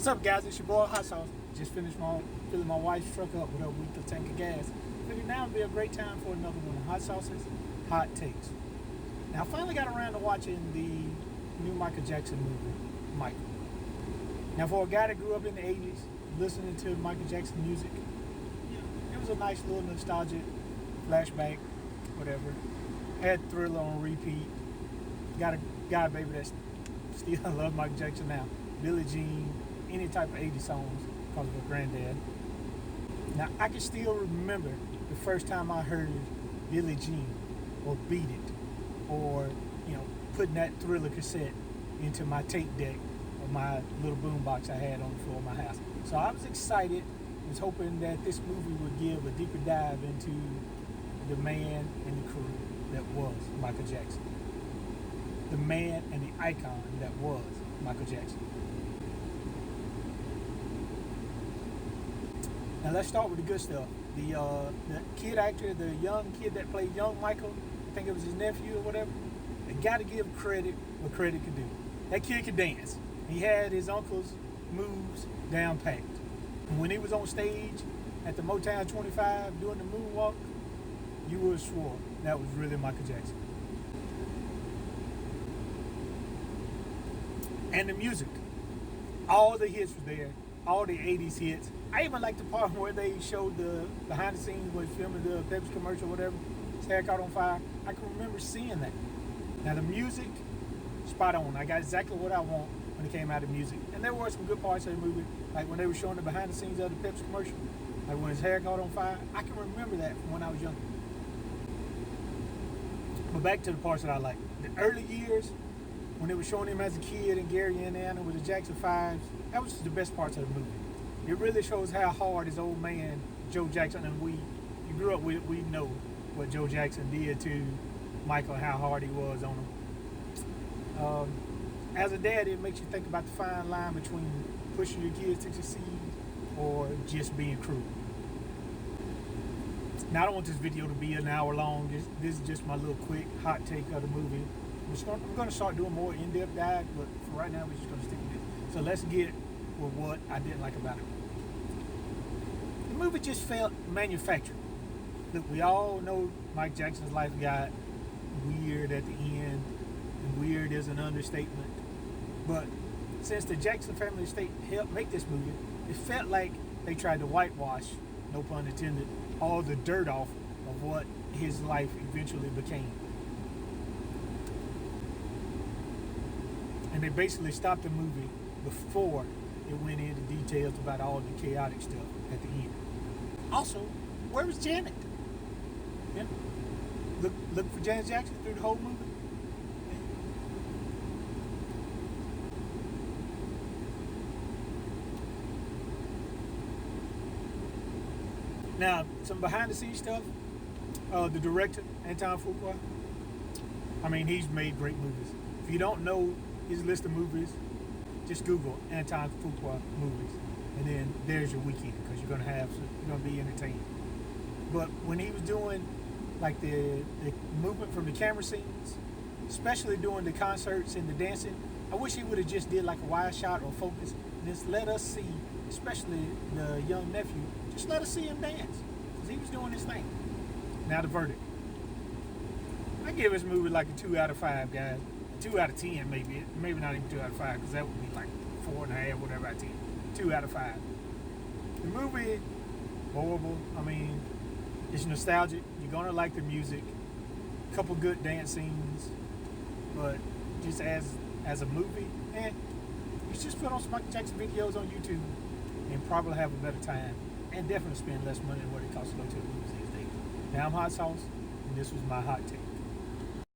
What's up, guys? It's your boy Hot Sauce. Just finished filling my wife's truck up with a weekly tank of gas. Figured now would be a great time for another one of Hot Sauce's Hot Takes. Now, I finally got around to watching the new Michael Jackson movie, Michael. Now, for a guy that grew up in the 80s, listening to Michael Jackson music, it was a nice little nostalgic flashback, whatever. Had Thriller on repeat. Got a baby that still loves Michael Jackson now. Billie Jean, any type of 80s songs because of her granddad. Now, I can still remember the first time I heard Billie Jean or Beat It or, putting that Thriller cassette into my tape deck of my little boombox I had on the floor of my house. So I was excited. I was hoping that this movie would give a deeper dive into the man and the crew that was Michael Jackson. The man and the icon that was Michael Jackson. Now let's start with the good stuff. The kid actor, the young kid that played young Michael, I think it was his nephew or whatever, they got to give credit what credit could do. That kid could dance. He had his uncle's moves down packed. And when he was on stage at the Motown 25 doing the moonwalk, you would have swore that was really Michael Jackson. And the music, all the hits were there, all the 80s hits. I even like the part where they showed the behind the scenes when filming the Pepsi commercial, whatever, his hair caught on fire. I can remember seeing that. Now the music, spot on. I got exactly what I want when it came out of music. And there were some good parts of the movie, like when they were showing the behind the scenes of the Pepsi commercial, like when his hair caught on fire. I can remember that from when I was young. But back to the parts that I like. The early years, when they were showing him as a kid in Gary, Indiana with the Jackson 5s, that was the best parts of the movie. It really shows how hard his old man, Joe Jackson, and you grew up with it, we know what Joe Jackson did to Michael, how hard he was on him. As a dad, it makes you think about the fine line between pushing your kids to succeed or just being cruel. Now, I don't want this video to be an hour long. This is just my little quick hot take of the movie. I'm going to start doing more in-depth dive, but for right now, we're just going to stick with this. So let's get with what I didn't like about it. The movie just felt manufactured. Look, we all know Mike Jackson's life got weird at the end, and weird is an understatement. But since the Jackson family estate helped make this movie, it felt like they tried to whitewash, no pun intended, all the dirt off of what his life eventually became. And they basically stopped the movie before it went into details about all the chaotic stuff at the end. Also, where was Janet? Yeah. Look for Janet Jackson through the whole movie. Now, some behind the scenes stuff. The director, Antoine Fuqua, he's made great movies. If you don't know his list of movies, just Google Antoine Fuqua movies, and then there's your weekend, because you're gonna be entertained. But when he was doing like the movement from the camera scenes, especially doing the concerts and the dancing, I wish he would have just did like a wide shot or focus and just let us see, especially the young nephew, just let us see him dance, because he was doing his thing. Now the verdict. I give this movie like a 2 out of 5, guys. 2 out of 10, maybe not even 2 out of 5, because that would be like 4.5, whatever out of 10. 2 out of 5. The movie, horrible. It's nostalgic. You're gonna like the music. A couple good dance scenes, but just as a movie, you just put on some Michael Jackson videos on YouTube and probably have a better time, and definitely spend less money than what it costs to go to the movies these days. Now I'm Hot Sauce, and this was my hot take.